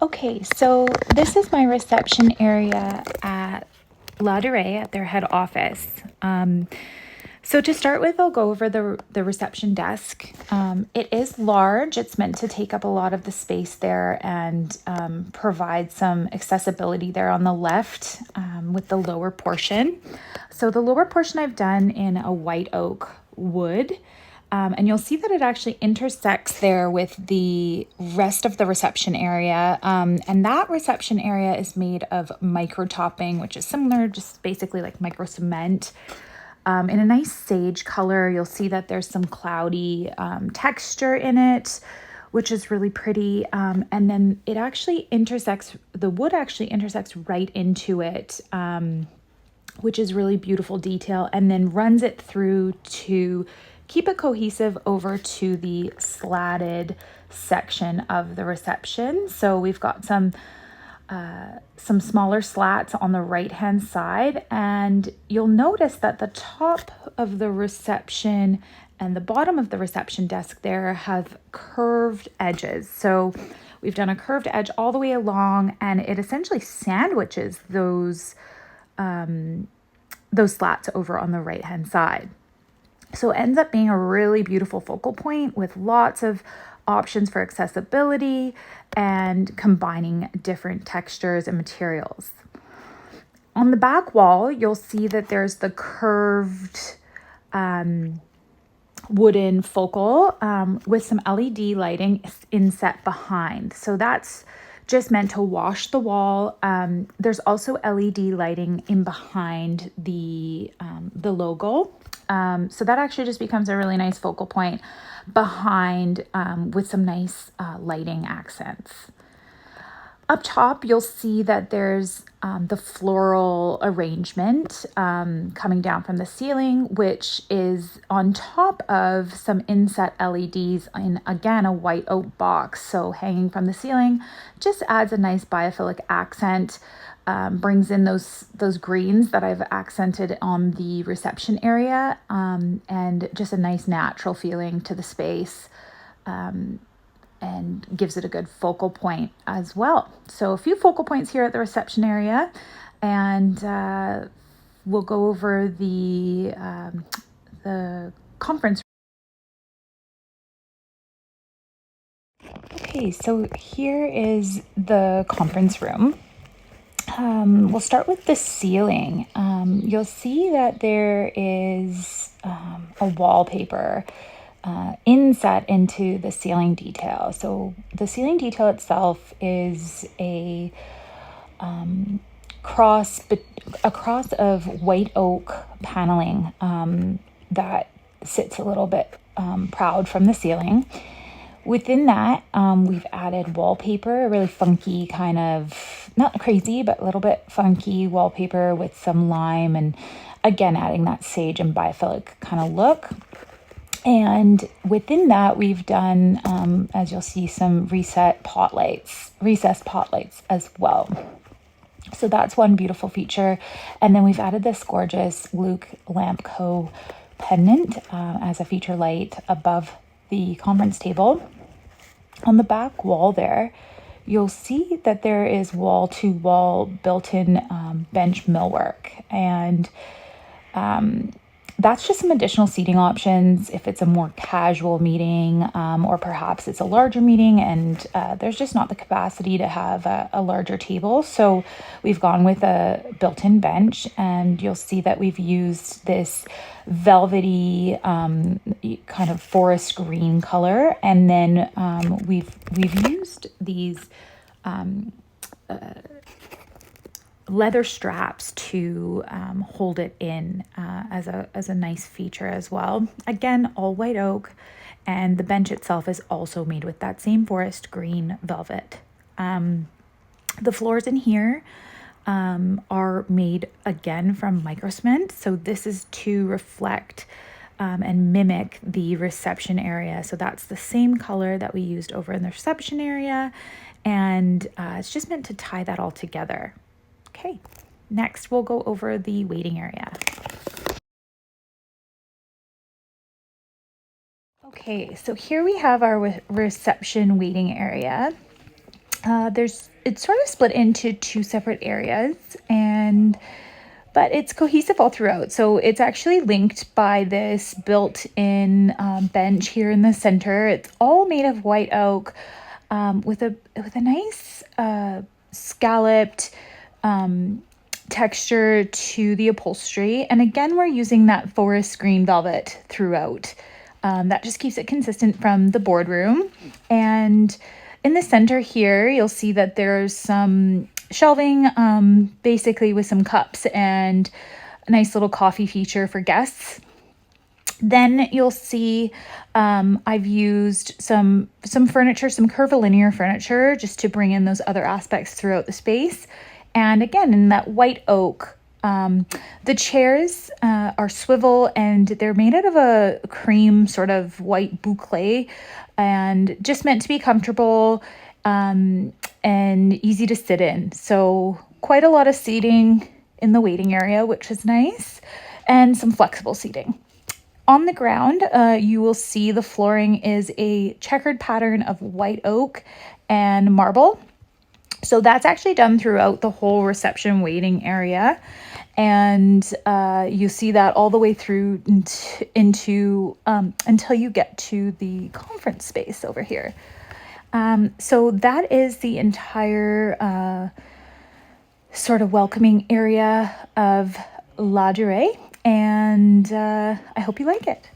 Okay, so this is my reception area at La Durée at their head office. So to start with, I'll go over the reception desk. It is large. It's meant to take up a lot of the space there and provide some accessibility there on the left with the lower portion. So the lower portion I've done in a white oak wood. And you'll see that it actually intersects there with the rest of the reception area. And that reception area is made of micro topping, which is similar, just basically like micro cement. In a nice sage color, you'll see that there's some cloudy texture in it, which is really pretty. And then it actually intersects, the wood actually intersects right into it, which is really beautiful detail, and then runs it through to keep it cohesive over to the slatted section of the reception. So we've got some smaller slats on the right hand side, and you'll notice that the top of the reception and the bottom of the reception desk there have curved edges. So we've done a curved edge all the way along, and it essentially sandwiches those slats over on the right hand side. So it ends up being a really beautiful focal point with lots of options for accessibility and combining different textures and materials. On the back wall, you'll see that there's the curved wooden focal with some LED lighting inset behind. So that's just meant to wash the wall. There's also LED lighting in behind the logo. So that actually just becomes a really nice focal point behind with some nice lighting accents. Up top, you'll see that there's the floral arrangement coming down from the ceiling, which is on top of some inset LEDs in, again, a white oak box. So hanging from the ceiling just adds a nice biophilic accent, brings in those greens that I've accented on the reception area, and just a nice natural feeling to the space. And gives it a good focal point as well. So a few focal points here at the reception area, and we'll go over the conference. Okay, so here is the conference room. We'll start with the ceiling. You'll see that there is a wallpaper inset into the ceiling detail. So the ceiling detail itself is a cross of white oak paneling that sits a little bit proud from the ceiling. Within that, we've added wallpaper, a really funky kind of, not crazy, but a little bit funky wallpaper with some lime, and again, adding that sage and biophilic kind of look. And within that, we've done, as you'll see, some recessed pot lights as well. So that's one beautiful feature. And then we've added this gorgeous Luke Lampco pendant as a feature light above the conference table. On the back wall there, you'll see that there is wall-to-wall built-in bench millwork. And that's just some additional seating options if it's a more casual meeting, or perhaps it's a larger meeting and there's just not the capacity to have a larger table. So we've gone with a built-in bench, and you'll see that we've used this velvety kind of forest green color, and then we've used these leather straps to hold it in as a nice feature as well. Again, all white oak, and the bench itself is also made with that same forest green velvet. The floors in here are made again from micro cement, so this is to reflect and mimic the reception area. So that's the same color that we used over in the reception area, and it's just meant to tie that all together. Okay, next we'll go over the waiting area. Okay, so here we have our reception waiting area. There's it's sort of split into two separate areas, but it's cohesive all throughout. So it's actually linked by this built-in bench here in the center. It's all made of white oak with a nice scalloped texture to the upholstery. And again, we're using that forest green velvet throughout. That just keeps it consistent from the boardroom. And in the center here, you'll see that there's some shelving, basically with some cups and a nice little coffee feature for guests. Then you'll see I've used some furniture, some curvilinear furniture, just to bring in those other aspects throughout the space. And again, in that white oak, the chairs are swivel and they're made out of a cream sort of white boucle and just meant to be comfortable and easy to sit in. So quite a lot of seating in the waiting area, which is nice, and some flexible seating. On the ground, you will see the flooring is a checkered pattern of white oak and marble. So that's actually done throughout the whole reception waiting area. And you see that all the way through into until you get to the conference space over here. So that is the entire sort of welcoming area of La Durée. And I hope you like it.